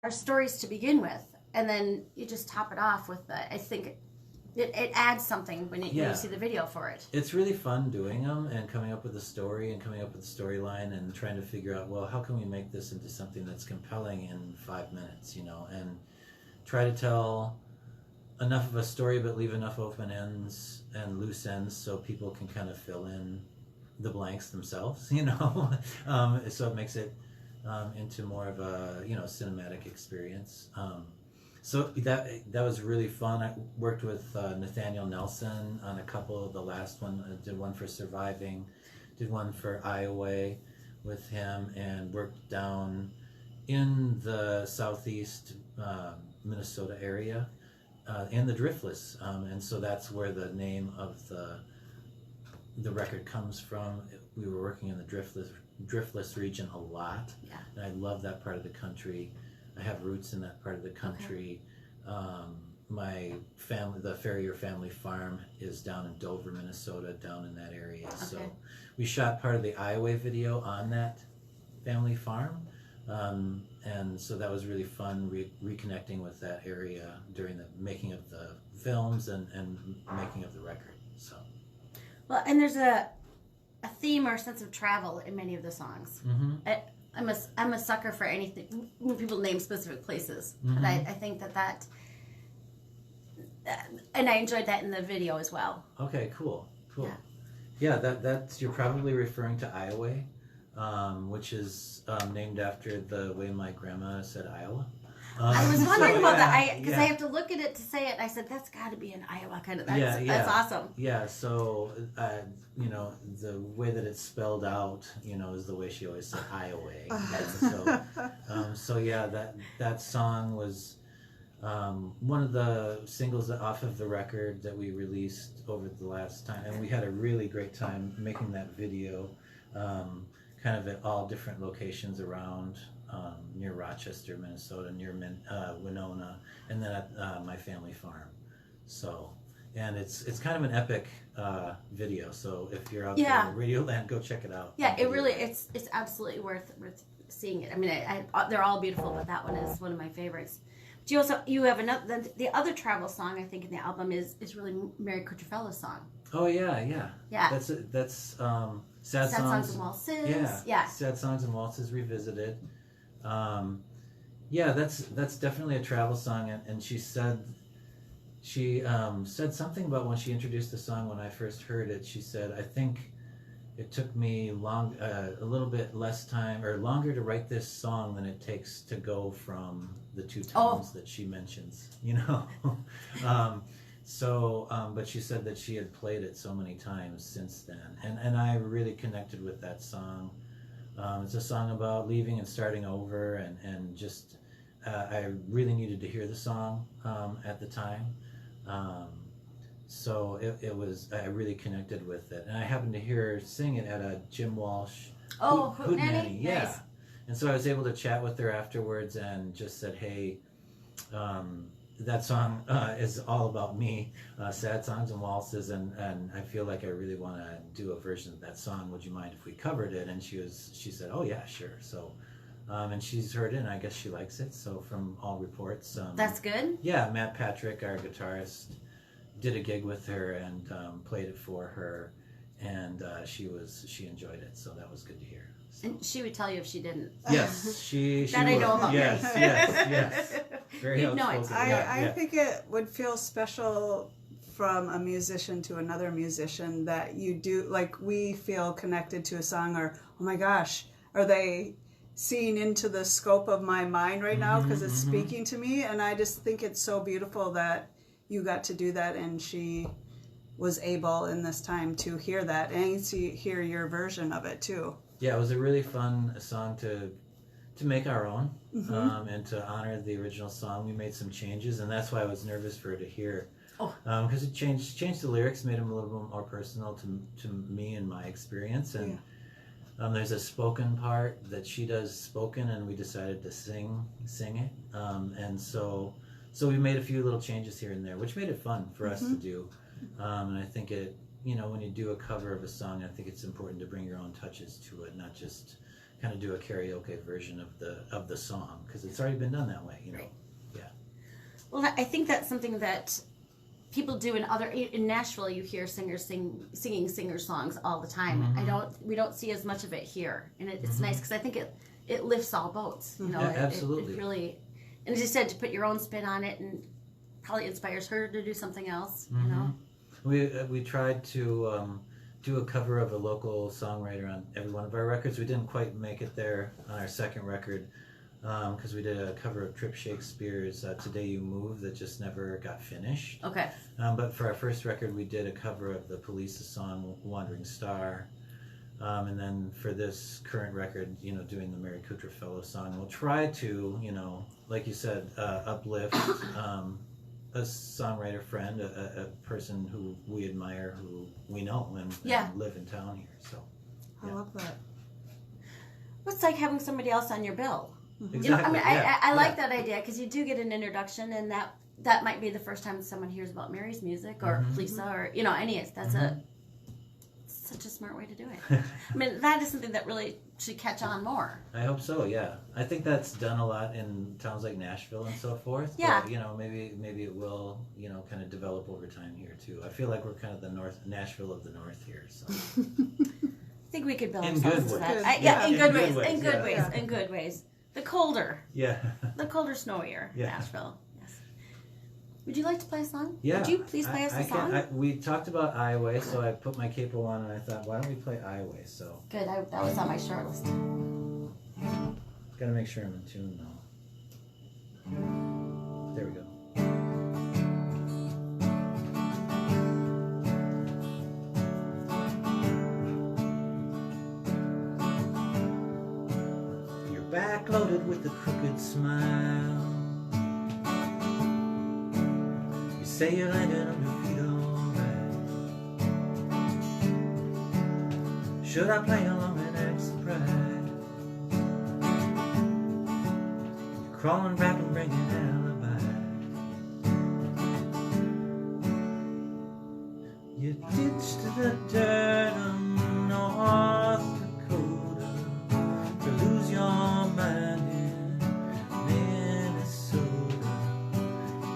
are stories to begin with, and then you just top it off with the. I think it adds something when you see the video for it. It's really fun doing them and coming up with a story and coming up with a storyline and trying to figure out, well, how can we make this into something that's compelling in 5 minutes, and try to tell enough of a story but leave enough open ends and loose ends so people can kind of fill in the blanks themselves, so it makes it into more of a cinematic experience. So that was really fun. I worked with Nathaniel Nelson on a couple of the last one. I did one for Surviving, did one for Iowa with him, and worked down in the southeast Minnesota area in the Driftless, and so that's where the name of the record comes from. We were working in the Driftless region a lot, and I love that part of the country. I have roots in that part of the country. Okay. My family, the Ferrier family farm, is down in Dover, Minnesota, down in that area. Okay. So we shot part of the Iowa video on that family farm, and so that was really fun reconnecting with that area during the making of the films and making of the record. So, well, and there's a theme or sense of travel in many of the songs. Mm-hmm. I'm a sucker for anything when people name specific places, mm-hmm. and I think that and I enjoyed that in the video as well. Okay, cool. Yeah, that's you're probably referring to Iowa, which is named after the way my grandma said Iowa. I was wondering about that because I have to look at it to say it. I said that's got to be an Iowa kind of. That's awesome. Yeah, so the way that it's spelled out, is the way she always said Iowa. So that song was one of the singles off of the record that we released over the last time, and we had a really great time making that video, kind of at all different locations around. Near Rochester, Minnesota, near Winona, and then at my family farm. So, and it's kind of an epic video. So if you're out there in Radio Land, go check it out. Yeah, it really it's absolutely worth seeing it. I mean, they're all beautiful, but that one is one of my favorites. But you have another the other travel song I think in the album is really Mary Cutrofello's song. Oh yeah. That's Sad Songs and Waltzes. Yeah. Sad Songs and Waltzes Revisited. That's definitely a travel song, and she said something about when she introduced the song. When I first heard it, she said, I think it took me a little bit less time or longer to write this song than it takes to go from the two towns that she mentions, but she said that she had played it so many times since then, and I really connected with that song. It's a song about leaving and starting over, and just I really needed to hear the song at the time, so it was, I really connected with it, and I happened to hear her sing it at a Jim Walsh Hootenanny. Yeah, nice. And so I was able to chat with her afterwards and just said, hey, that song is all about me, Sad Songs and Waltzes, and I feel like I really want to do a version of that song. Would you mind if we covered it? And she said, oh yeah, sure. So, and she's heard it, and I guess she likes it. So from all reports, that's good. Yeah, Matt Patrick, our guitarist, did a gig with her and played it for her, and she enjoyed it. So that was good to hear. So. And she would tell you if she didn't. Yes, she that would. I know about. Yes. Very outspoken. I think it would feel special from a musician to another musician that you do, like we feel connected to a song, or oh my gosh, are they seeing into the scope of my mind right now because it's speaking to me? And I just think it's so beautiful that you got to do that, and she was able in this time to hear that and to hear your version of it too. Yeah, it was a really fun song to make our own, and to honor the original song. We made some changes, and that's why I was nervous for her to hear, because it changed the lyrics, made them a little bit more personal to me and my experience. And there's a spoken part that she does spoken, and we decided to sing it, and so we made a few little changes here and there, which made it fun for us to do. And I think it, when you do a cover of a song, I think it's important to bring your own touches to it, not just kind of do a karaoke version of the song because it's already been done that way, you know. Right. Yeah. Well, I think that's something that people do in Nashville. You hear singers singing singer songs all the time. Mm-hmm. We don't see as much of it here, and it's nice because I think it lifts all boats. You know, Yeah, absolutely. It really, and as you said, to put your own spin on it, and probably inspires her to do something else. You know, we tried to do a cover of a local songwriter on every one of our records. We didn't quite make it there on our second record because we did a cover of Trip Shakespeare's "Today You Move" that just never got finished. okay. But for our first record, we did a cover of the Police's song "Wandering Star." And then for this current record, you know, doing the Mary Kutrafellow song, we'll try to, you know, like you said, uplift a songwriter friend, a person who we admire, who we know and live in town here. So I love that. What's like having somebody else on your bill? exactly. You know, I mean, yeah, I like that idea because you do get an introduction, and that might be the first time someone hears about Mary's music or Lisa or you know any. That's such a smart way to do it. I mean, that is something that really should catch on more. I hope so. Yeah, I think that's done a lot in towns like Nashville and so forth. Yeah. But, you know, maybe it will, you know, kind of develop over time here too. I feel like we're kind of the Nashville of the North here. So. I think we could build In ourselves good to ways. that. Yeah, in good ways. yeah. In good ways. The colder, Yeah. snowier Yeah. Nashville. Yes. Would you like to play a song? Yeah. Would you please play us a song? We talked about Iowa, so I put my capo on and I thought, why don't we play Iowa? So. Good. That was on my short list. Gotta make sure I'm in tune though. There we go. You're backloaded with a crooked smile. You say you landed on your feet alright. Should I play along and act surprised? Crawling back and bringing alibi. You ditched the dirt of North Dakota to lose your mind in Minnesota,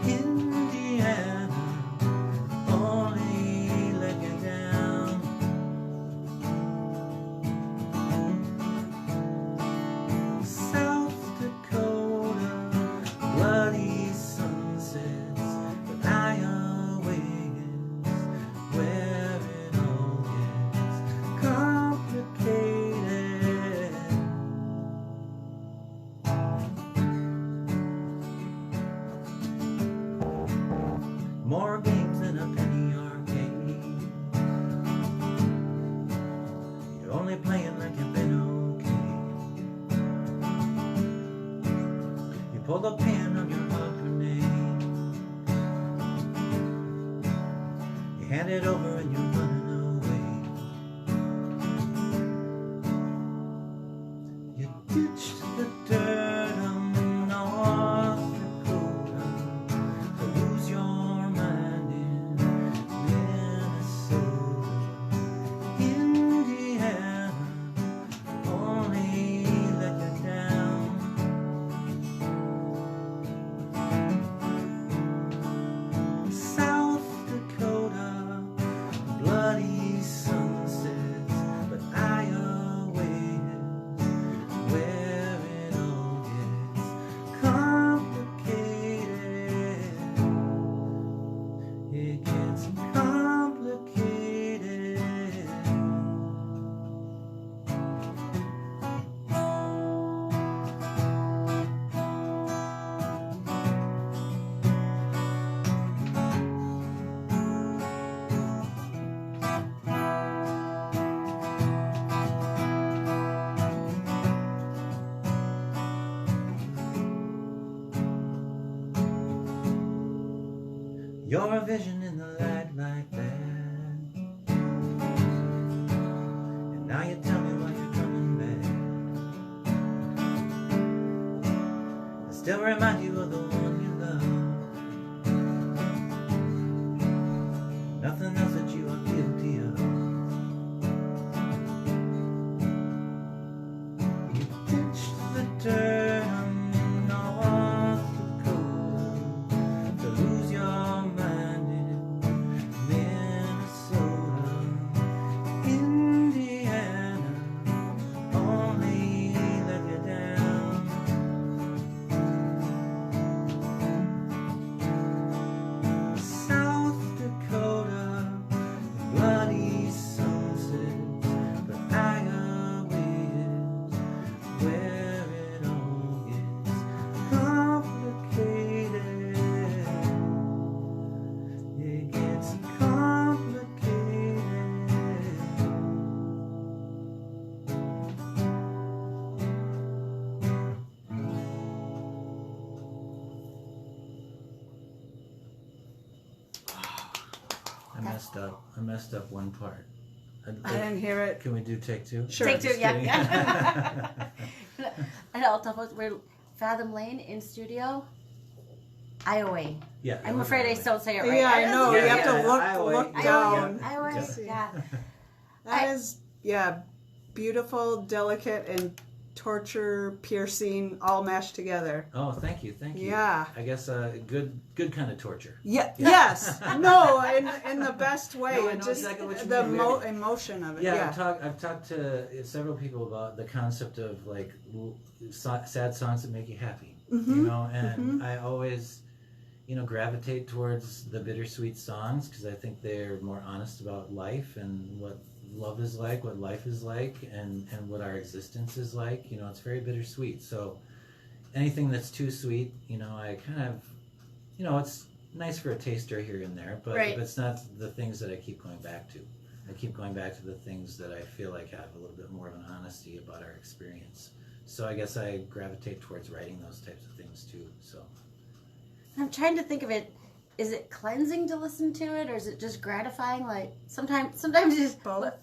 Indiana only let you down. South Dakota, bloody sunsets, but Iowa is where it all gets complicated. More games than a penny arcade. You're only playing like you've been okay. You pull the pin on your heart grenade. You hand it over and you're running away. You ditched the dirt of North Dakota to lose your mind in Minnesota, Indiana only let you down. South Dakota, bloody sunsets, but Iowa is where it all gets complicated. It gets complicated. You're a vision in the light like that, and now you tell me why you're coming back. I still remind you of the one you love. Nothing else that you are guilty of. I messed up one part. I didn't hear it. Can we do take two? Sure. Take two, Just kidding. yeah. And I'll tell folks, we're Fathom Lane in studio. Iowa. Yeah. I'm afraid I don't say it right. Yeah, I know. Yeah, you have to yeah, look Iowa. down. Iowa. to see. Yeah. That is, beautiful, delicate, and torture piercing all mashed together. Oh, thank you. Yeah. I guess good kind of torture. Yeah. Yes. No. In the best way. No, I It know just exactly what you the mean. emotion of it. Yeah, Yeah. I've talked to several people about the concept of like sad songs that make you happy, Mm-hmm. you know, and I always, gravitate towards the bittersweet songs because I think they're more honest about life and what love is like, what life is like, and what our existence is like. It's very bittersweet. So anything that's too sweet, I kind of, it's nice for a taster here and there, but Right. it's not the things that I keep going back to. I keep going back to the things that I feel like have a little bit more of an honesty about our experience. So I guess I gravitate towards writing those types of things too. So I'm trying to think of it. Is it cleansing to listen to it, or is it just gratifying? Like sometimes it's just Both.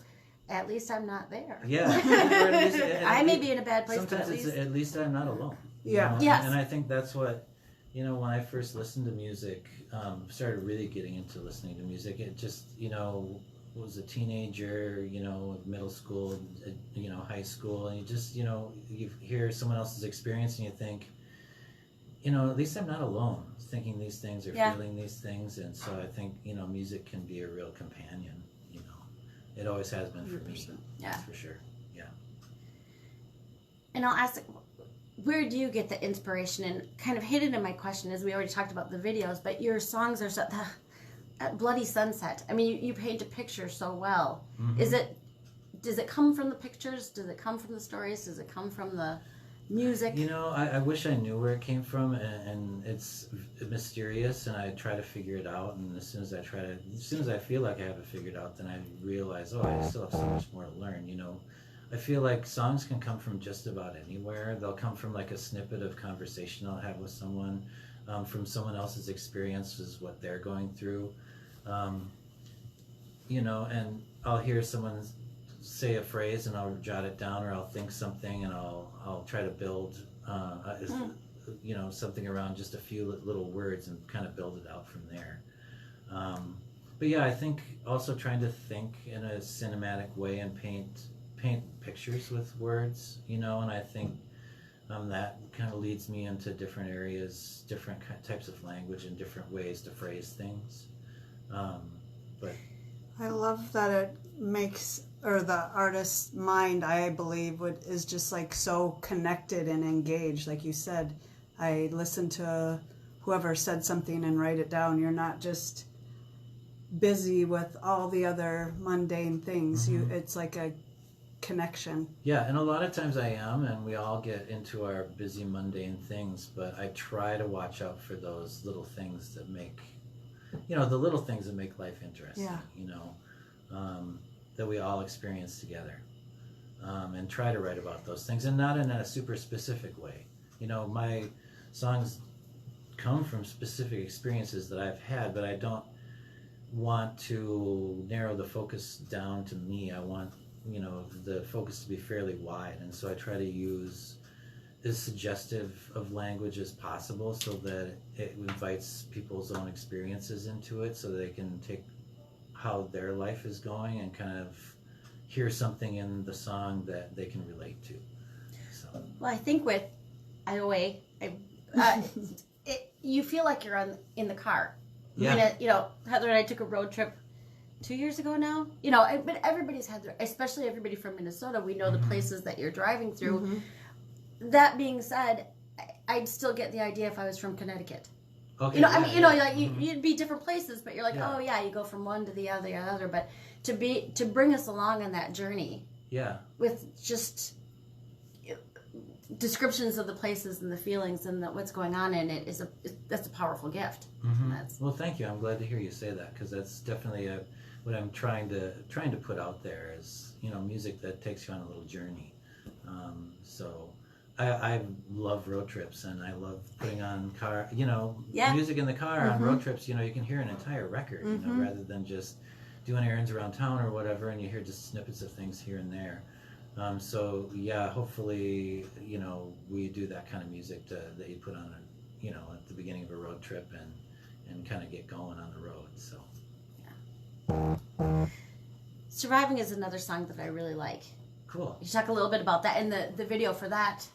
At least I'm not there. yeah, or at least, I may be in a bad place, but sometimes at least I'm not alone. Yeah. Yes. And I think that's what, when I first listened to music, started really getting into listening to music. It just, was a teenager, middle school, high school, and you just, you hear someone else's experience and you think, at least I'm not alone thinking these things or feeling these things. And so I think, music can be a real companion, It always has been for me. 100%. Yeah. That's for sure. Yeah. And I'll ask, where do you get the inspiration? And kind of hidden in my question is we already talked about the videos, but your songs are that Bloody Sunset. I mean, you paint a picture so well. Mm-hmm. Does it come from the pictures? Does it come from the stories? Does it come from the music? I wish I knew where it came from, and it's mysterious, and I try to figure it out. And as soon as I feel like I have it figured out, then I realize, I still have so much more to learn. I feel like songs can come from just about anywhere. They'll come from like a snippet of conversation I'll have with someone, from someone else's experiences, what they're going through, and I'll hear someone say a phrase and I'll jot it down, or I'll think something and I'll try to build something around just a few little words and kind of build it out from there. But yeah, I think also trying to think in a cinematic way and paint pictures with words, and I think that kind of leads me into different areas, different types of language and different ways to phrase things. But I love that it makes, or the artist's mind, I believe, is just like so connected and engaged. Like you said, I listen to whoever said something and write it down. You're not just busy with all the other mundane things. Mm-hmm. It's like a connection. Yeah, and a lot of times I am, and we all get into our busy mundane things, but I try to watch out for those little things that make, the little things that make life interesting, that we all experience together, and try to write about those things, and not in a super specific way. My songs come from specific experiences that I've had, but I don't want to narrow the focus down to me. I want the focus to be fairly wide, and so I try to use as suggestive of language as possible so that it invites people's own experiences into it, so they can take how their life is going and kind of hear something in the song that they can relate to. So Well, I think with IOA, you feel like you're in the car. yeah. Heather and I took a road trip 2 years ago now. But everybody's had especially everybody from Minnesota, we know the places that you're driving through. Mm-hmm. That being said, I'd still get the idea if I was from Connecticut. Okay, You'd be different places, but you're like, Yeah. oh yeah, you go from one to the other. But to bring us along on that journey Yeah. with just descriptions of the places and the feelings and what's going on in it that's a powerful gift. Mm-hmm. That's, Well, thank you. I'm glad to hear you say that, because that's definitely what I'm trying to put out there is music that takes you on a little journey. So I love road trips, and I love putting on Yeah. music in the car on road trips. You can hear an entire record, rather than just doing errands around town or whatever, and you hear just snippets of things here and there. So yeah, hopefully, we do that kind of music that you put on, at the beginning of a road trip and kind of get going on the road. So. Yeah. Surviving is another song that I really like. Cool. You talk a little bit about that and the video for that.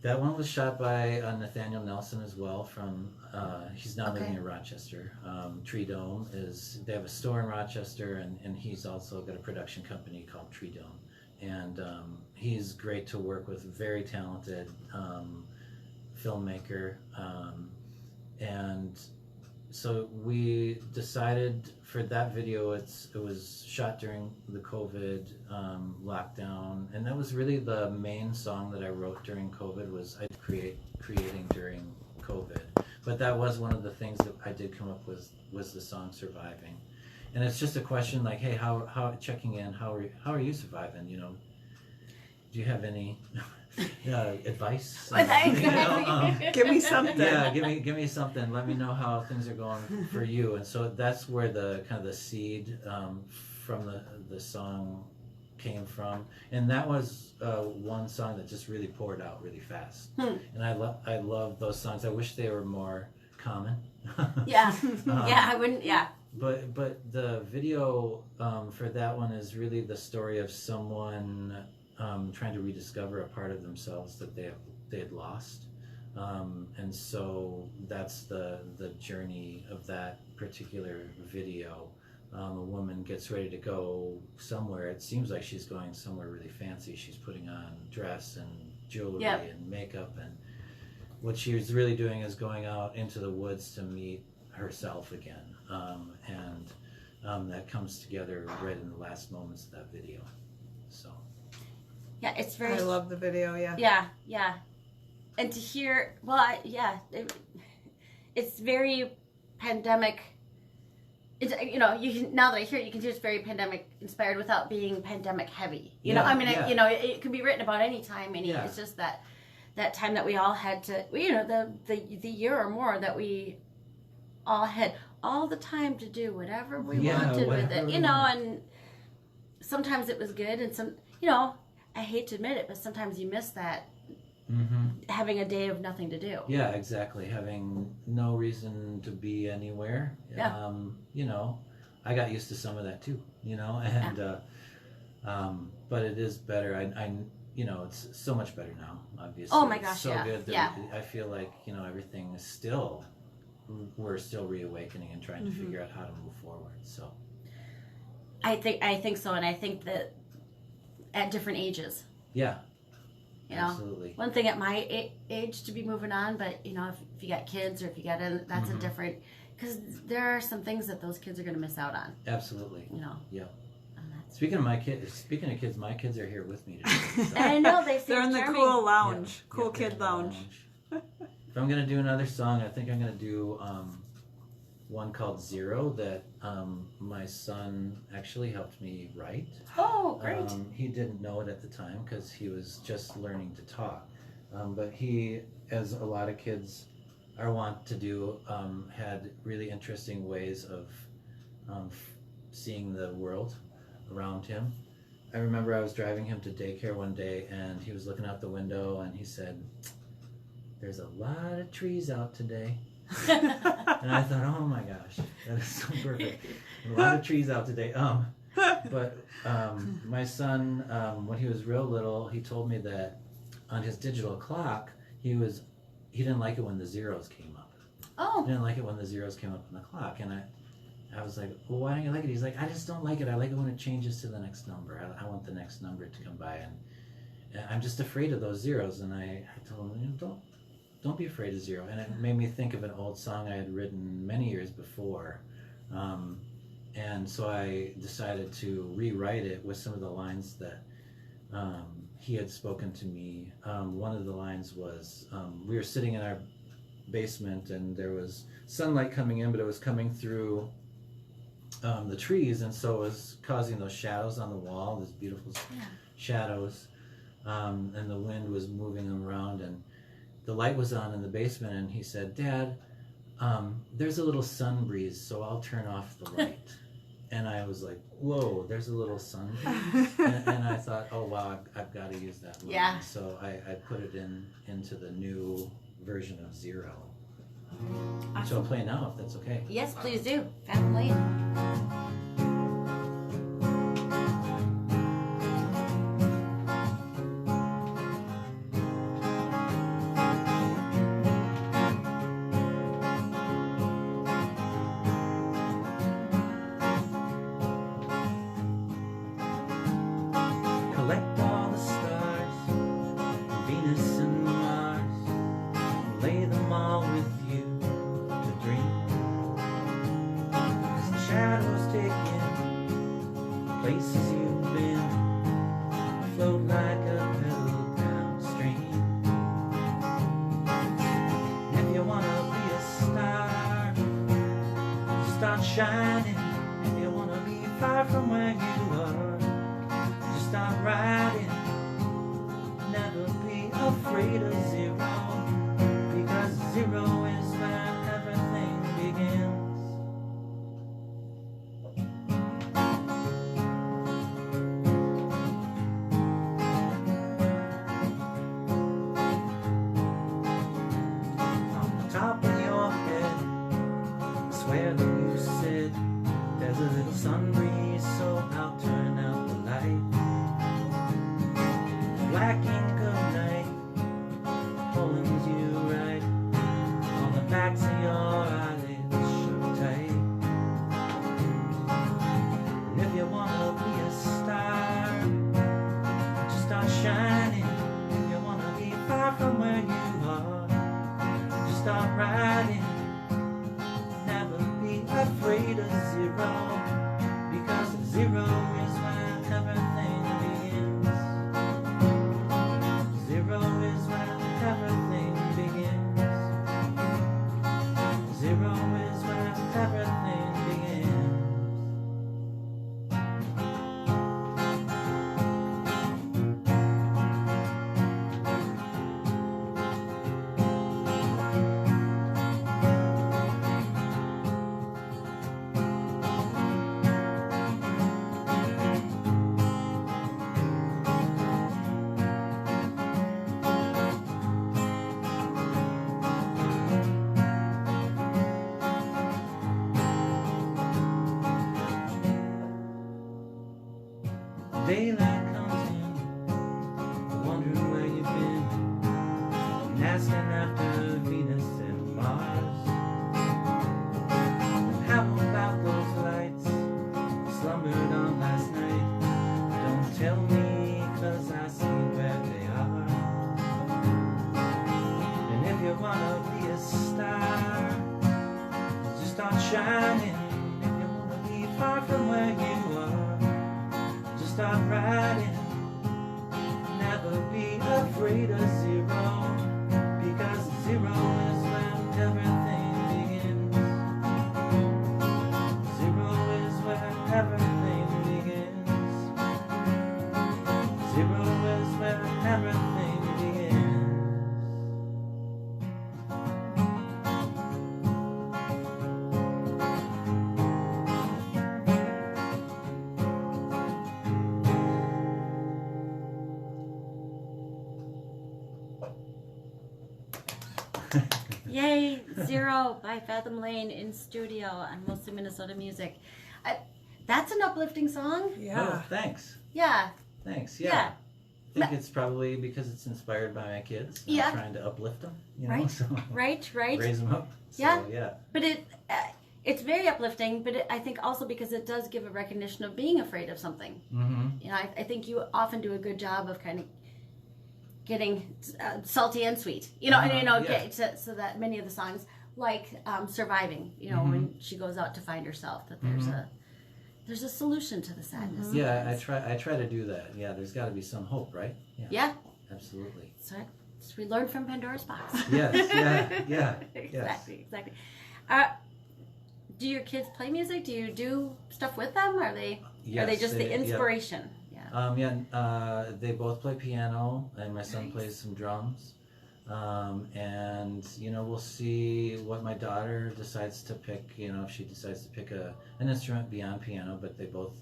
That one was shot by Nathaniel Nelson as well. He's now living in Rochester. Tree Dome they have a store in Rochester, and he's also got a production company called Tree Dome. And he's great to work with, very talented filmmaker. And so we decided for that video, it was shot during the COVID lockdown, and that was really the main song that I wrote during COVID. Was I creating during COVID, but that was one of the things that I did come up with, was the song "Surviving," and it's just a question like, hey, how checking in? How are you surviving? Do you have any advice? Give me something. Yeah, give me something. Let me know how things are going for you. And so that's where the kind of the seed from the song came from. And that was one song that just really poured out really fast. And I love those songs. I wish they were more common. Yeah. I wouldn't. Yeah. But the video for that one is really the story of someone trying to rediscover a part of themselves that they had lost, and so that's the journey of that particular video. A woman gets ready to go somewhere. It seems like she's going somewhere really fancy. She's putting on dress and jewelry and makeup, and what she's really doing is going out into the woods to meet herself again. And that comes together right in the last moments of that video. So. Yeah, it's very. I love the video. Yeah. Yeah. And to hear, it's very pandemic. It's now that I hear it, you can see it's very pandemic inspired without being pandemic heavy. It could be written about any time. It's just that time that we all had to. The year or more that we all had all the time to do whatever we wanted with it. And sometimes it was good, and some. I hate to admit it, but sometimes you miss that having a day of nothing to do. Yeah, exactly. Having no reason to be anywhere. Yeah. I got used to some of that too, and but it is better. I it's so much better now, obviously. Oh my gosh, it's so good that yeah. I feel like, everything is we're still reawakening and trying to figure out how to move forward. So I think so, and I think that at different ages. Yeah. Absolutely. One thing at my age to be moving on, but if you got kids or if you got that's a different, because there are some things that those kids are going to miss out on. Absolutely. Yeah. Speaking of kids, my kids are here with me today. So. I know they're in the cool lounge, kid lounge. If I'm gonna do another song, I think I'm gonna do one called Zero that my son actually helped me write. Oh, great. He didn't know it at the time because he was just learning to talk. But he, as a lot of kids are wont to do, had really interesting ways of seeing the world around him. I remember I was driving him to daycare one day, and he was looking out the window, and he said, "There's a lot of trees out today." And I thought, oh my gosh, that is so perfect. A lot of trees out today. But my son, when he was real little, he told me that on his digital clock, he didn't like it when the zeros came up. Oh. He didn't like it when the zeros came up on the clock. And I was like, well, why don't you like it? He's like, I just don't like it. I like it when it changes to the next number. I want the next number to come by. And I'm just afraid of those zeros. And I told him, don't be afraid of zero. And it made me think of an old song I had written many years before. And so I decided to rewrite it with some of the lines that he had spoken to me. One of the lines was, we were sitting in our basement and there was sunlight coming in, but it was coming through the trees, and so it was causing those shadows on the wall, those beautiful shadows. and the wind was moving him around, and the light was on in the basement, and he said, "Dad, there's a little sun breeze, so I'll turn off the light." And I was like, "Whoa, there's a little sun breeze," and I thought, "Oh wow, I've got to use that line." Yeah. So I put it into the new version of Zero. So I'll play now, if that's okay. Yes, please do. Fathom Lane. Collect all the stars, Venus and Mars, and lay them all with you to dream. As the shadows take you places you've been, float like a pedal downstream. If you wanna be a star, start shining. If you wanna be far from where you are, start riding. Never be afraid of zero, because zero is where everything begins. On the top of your head, I swear that you said there's a little sun breeze, so I'll turn out the light. Black ink of night pulling you right on the backs of your eyelids, shut tight. And if you wanna be a star, just start shining. If you wanna be far from where you are, just start riding. Never be afraid of zero, because zero is where everything begins. Zero is where everything begins. Zero is where everything begins. Daylight comes in, wondering where you've been, and asking after Venus and Mars. And how about those lights slumbered on last night? Don't tell me, 'cause I see where they are. And if you wanna be a star, just start shining. If you wanna be far from where you are, start riding. Never be afraid of zero, because zero is where everything begins. Zero is where everything begins. Zero is where everything begins. Yay, Zero by Fathom Lane in studio on Mostly Minnesota Music. That's an uplifting song. Yeah. Oh, thanks. Yeah. Thanks. Yeah. I think it's probably because it's inspired by my kids. I'm Yeah. trying to uplift them, you know, Right. so Right. raise them up. So, Yeah. yeah. But it's very uplifting, but I think also because it does give a recognition of being afraid of something. Mm-hmm. You know, I think you often do a good job of kind of getting salty and sweet. You know, and you know, Yeah. so that many of the songs, like Surviving, you know, when she goes out to find herself, that there's a solution to the sadness. Yeah, I try to do that. Yeah, there's got to be some hope, right? Yeah. Absolutely. So we learned from Pandora's Box. Yes. Yeah. Exactly. Do your kids play music? Do you do stuff with them? Are they Yes, just the yeah. inspiration? Yeah. They both play piano, and my son Nice. plays some drums. And we'll see what my daughter decides to pick. If she decides to pick an instrument beyond piano, but they both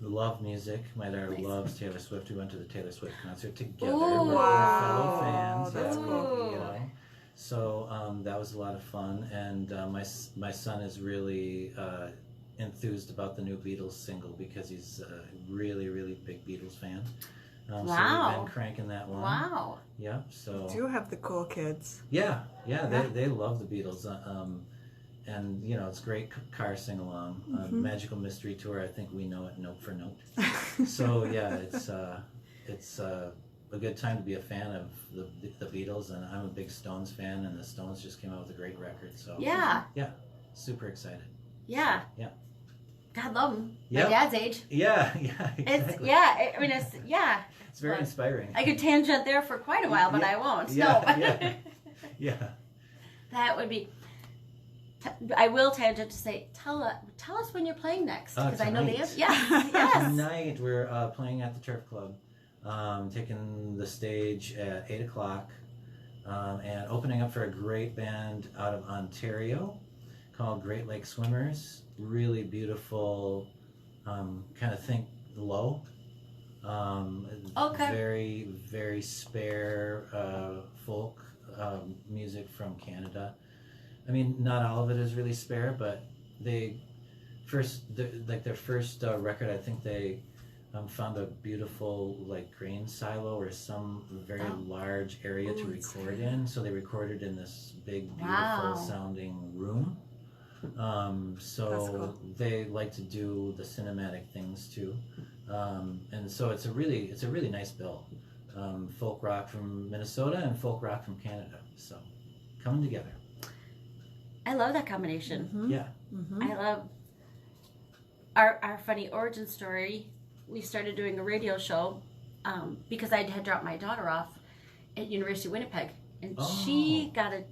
love music. My daughter Nice. loves Taylor Swift. We went to the Taylor Swift concert together Ooh. with our fellow fans. That's cool. So that was a lot of fun, and my son is really enthused about the new Beatles single because he's a really, really big Beatles fan. So we've Wow. been cranking that one. Wow. Yeah. So Do you have the cool kids? yeah. Yeah. They love the Beatles. And it's great car sing along. Magical Mystery Tour. I think we know it note for note. So yeah, it's a good time to be a fan of the Beatles, and I'm a big Stones fan, and the Stones just came out with a great record. So Yeah. super excited. Yeah. Yeah. God love him. Yep. My dad's age. Yeah, It's exactly. it's It's very inspiring. I could tangent there for quite a while, but I won't. Yeah, No. yeah. Yeah. That would be. I will tangent to say, tell us when you're playing next, because I know they have. Tonight. Yes. Tonight we're playing at the Turf Club, taking the stage at 8 o'clock, and opening up for a great band out of Ontario called Great Lake Swimmers. Really beautiful, kind of think low. Okay. Very, very spare folk music from Canada. I mean, not all of it is really spare, but their first record, I think they found a beautiful grain silo or some very large area to record in. So they recorded in this big, beautiful sounding room. So That's cool. they like to do the cinematic things too, and so it's a really nice bill. Folk rock from Minnesota and folk rock from Canada. So coming together. I love that combination. Yeah. I love our funny origin story. We started doing a radio show because I had dropped my daughter off at University of Winnipeg, and she got a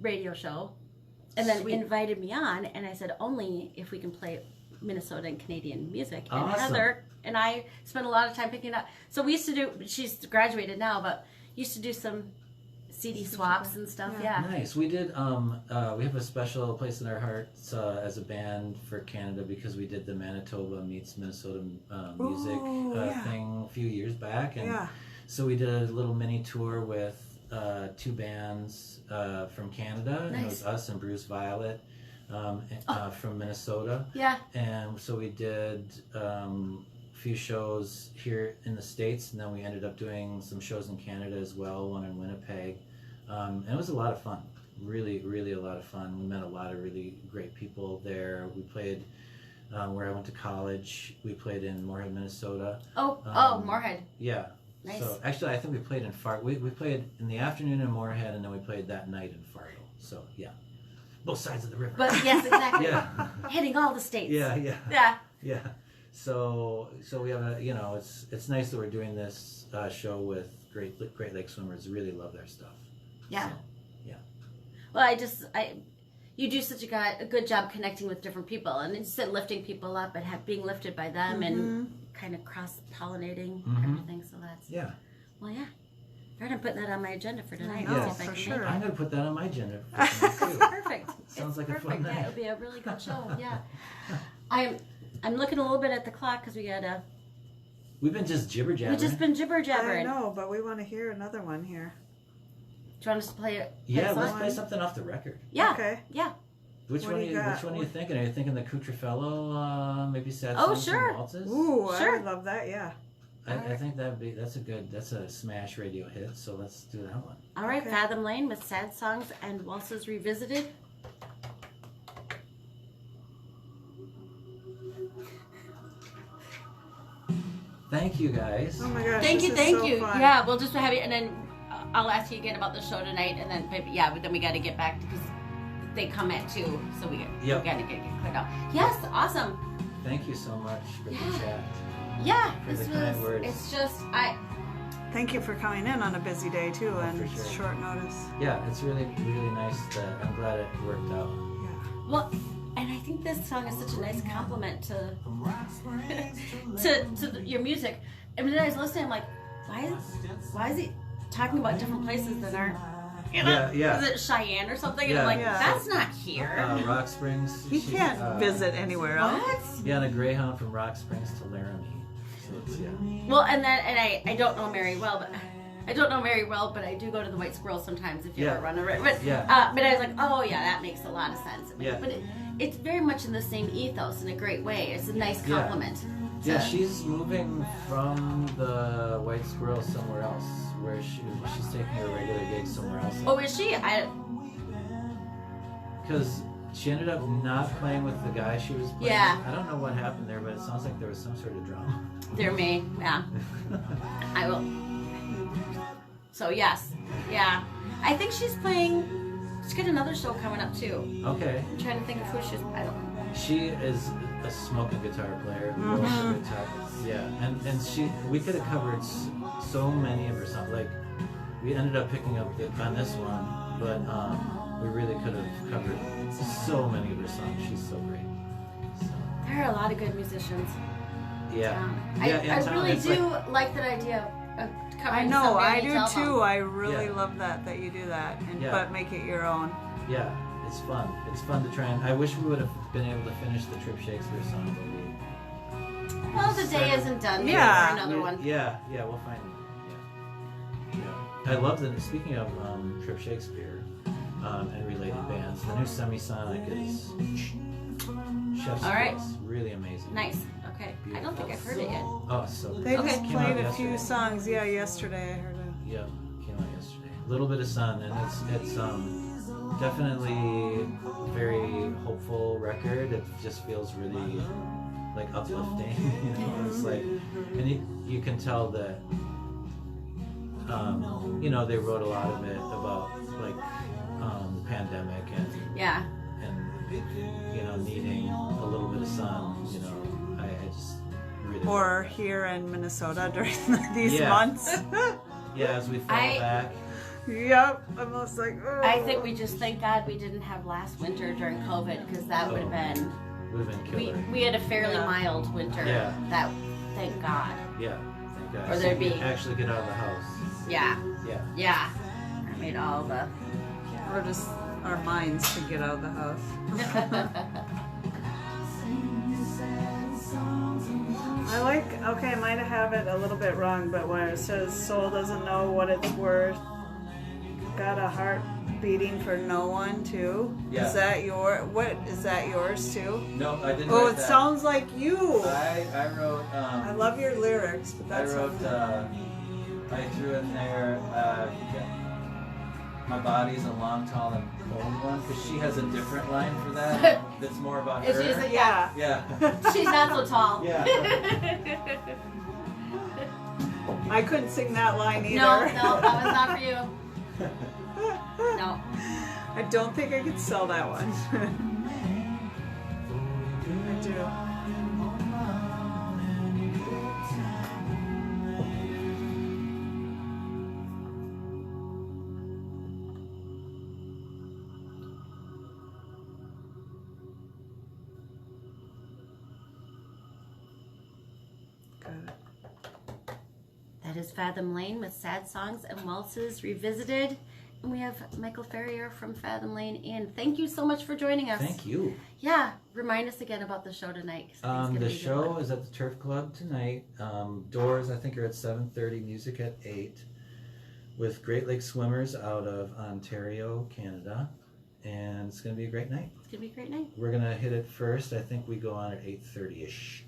radio show, and then invited me on. And I said only if we can play Minnesota and Canadian music. And Awesome. Heather and I spent a lot of time picking it up. So we used to do. She's graduated now, but used to do some CD swaps and stuff. Yeah. Nice. We did. We have a special place in our hearts as a band for Canada because we did the Manitoba meets Minnesota music thing a few years back, and so we did a little mini tour with 2 bands from Canada. Nice. And it was us and Bruce Violet from Minnesota. Yeah. And so we did a few shows here in the States, and then we ended up doing some shows in Canada as well, one in Winnipeg. And it was a lot of fun. Really, really a lot of fun. We met a lot of really great people there. We played where I went to college. We played in Moorhead, Minnesota. Moorhead. Yeah. Nice. So actually, I think we played in We played in the afternoon in Moorhead, and then we played that night in Fargo. So yeah, both sides of the river. But yes, exactly. Yeah. Hitting all the states. Yeah. So we have it's nice that we're doing this show with Great Lake Swimmers. Really love their stuff. Yeah. So, yeah. Well, you do such a good job connecting with different people, and just lifting people up and being lifted by them, and kind of cross-pollinating everything. So that's Well, yeah. All right, I'm putting that on my agenda for tonight. I know, See if I for can sure. make I'm it. going to put that on my agenda for tonight, too. Perfect. Sounds like a perfect. fun night. Yeah, it'll be a really good show. Yeah. I'm looking a little bit at the clock because we got We've been just jibber jabbering. We've just been jibber I jabbering. Do know, but we want to hear another one here. you want us to play it? Yeah, play a let's song? play something off the record. Yeah. Okay. Yeah. Which What one? do you got? Which one are you thinking? Are you thinking the Cutrfellow? Maybe Sad Oh, Songs sure. and Waltzes? Ooh, Sure. I would love that. Yeah. I think that's a smash radio hit. So let's do that one. All right, Okay. Fathom Lane with Sad Songs and Waltzes Revisited. Thank you guys. Oh my gosh. Thank this you, is thank so you. fun. Yeah, we'll just have it, and then I'll ask you again about the show tonight, and then then we got to get back because they come at 2, so we got to get cleared out. Yes, awesome. Thank you so much for the chat. Yeah, For the kind words. It's just Thank you for coming in on a busy day too, and for sure. short notice. Yeah, it's really, really nice. I'm glad it worked out. Yeah. well, and I think this song is such a nice compliment to your music. I mean, I was listening, I'm like, why is he talking about different places that aren't, you know, Yeah. is it Cheyenne or something? And Yeah. I'm like, Yeah. that's not here. Rock Springs. He can't visit anywhere else. What? Yeah, and a Greyhound from Rock Springs to Laramie. So it's, yeah. Well, and I don't know Mary well, but I I do go to the White Squirrel sometimes if you ever run around. But but I was like, oh yeah, that makes a lot of sense. Yeah. But it's very much in the same ethos in a great way. It's a nice compliment. Yeah, she's moving from the White Squirrel somewhere else, where she's taking her regular gig somewhere else. Oh, is she? Because she ended up not playing with the guy she was playing. Yeah. I don't know what happened there, but it sounds like there was some sort of drama. Dear me, yeah. I will. So yes, yeah. I think she's playing. She's got another show coming up too. Okay. I'm trying to think of who she's. I don't know. She is a smoking guitar player. Who loves her guitar. Yeah, and we could have covered so many of her songs. Like we ended up picking up on this one, but we really could have covered so many of her songs. She's so great. So. There are a lot of good musicians. Yeah. I really do like that idea of covering. I know, I somebody's do album. too. I really love that you do that, but make it your own. Yeah, it's fun. It's fun to try and. I wish we would have been able to finish the Trip Shakespeare song. Well, the day isn't done. Maybe Yeah. for another one. Yeah, we'll find it. Yeah. I love that. Speaking of Trip Shakespeare and related bands, the new Semisonic is Chef's All right. Kiss. Really amazing. Nice. Okay. I don't think I've heard it yet. Oh, so They just Okay. played Came a out few yesterday. songs. Yeah, yesterday I heard it. Yeah, came out yesterday. A little bit of sun, and it's definitely very hopeful record. It just feels really like uplifting. You know, it's like, and you can tell that you know, they wrote a lot of it about like the pandemic and Yeah. you know, needing a little bit of sun. You know, I just really Or here in Minnesota during these Yeah. months. yeah, as we fall back. Yep, I'm almost like, oh. I think we just thank God we didn't have last winter during COVID because that would have been. Would have been killer. We had a fairly mild winter. Yeah. That, thank God. Yeah, thank God. Or So there'd you be- can actually get out of the house. Yeah. Yeah. Yeah. I made all the. Or just our minds to get out of the house. I like, okay, I might have it a little bit wrong, but when it says soul doesn't know what it's worth, got a heart beating for no one too. Yeah. Is that yours too? No, I didn't. Oh, write it that. sounds like you. I wrote. I love your lyrics, but I that's wrote. I threw in there. My body's a long, tall, and cold one, because she has a different line for that. That's more about her. She's a- yeah. Yeah. She's not so tall. Yeah. I couldn't sing that line either. No, that was not for you. No. I don't think I could sell that one. I do. Good. That is Fathom Lane with Sad Songs and Waltzes Revisited. And we have Michael Ferrier from Fathom Lane in. Thank you so much for joining us. Thank you. Yeah, remind us again about the show tonight. 'Cause I think it's gonna The be a good show one. is at the Turf Club tonight. Doors, I think, are at 7:30. Music at 8. With Great Lakes Swimmers out of Ontario, Canada. And it's going to be a great night. It's going to be a great night. We're going to hit it first. I think we go on at 8:30ish.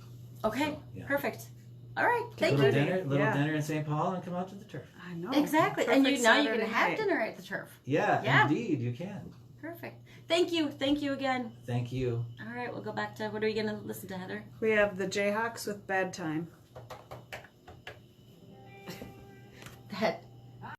Okay, So, yeah. perfect. All right, thank Little you. dinner, Yeah. dinner in St. Paul, and come out to the Turf. I know. Exactly. And Perfect now you Saturday can have night. dinner at the Turf. Yeah, Yeah. indeed, you can. Perfect. Thank you. Thank you again. Thank you. All right, we'll go back to, what are we going to listen to, Heather? We have the Jayhawks with Bad Time. That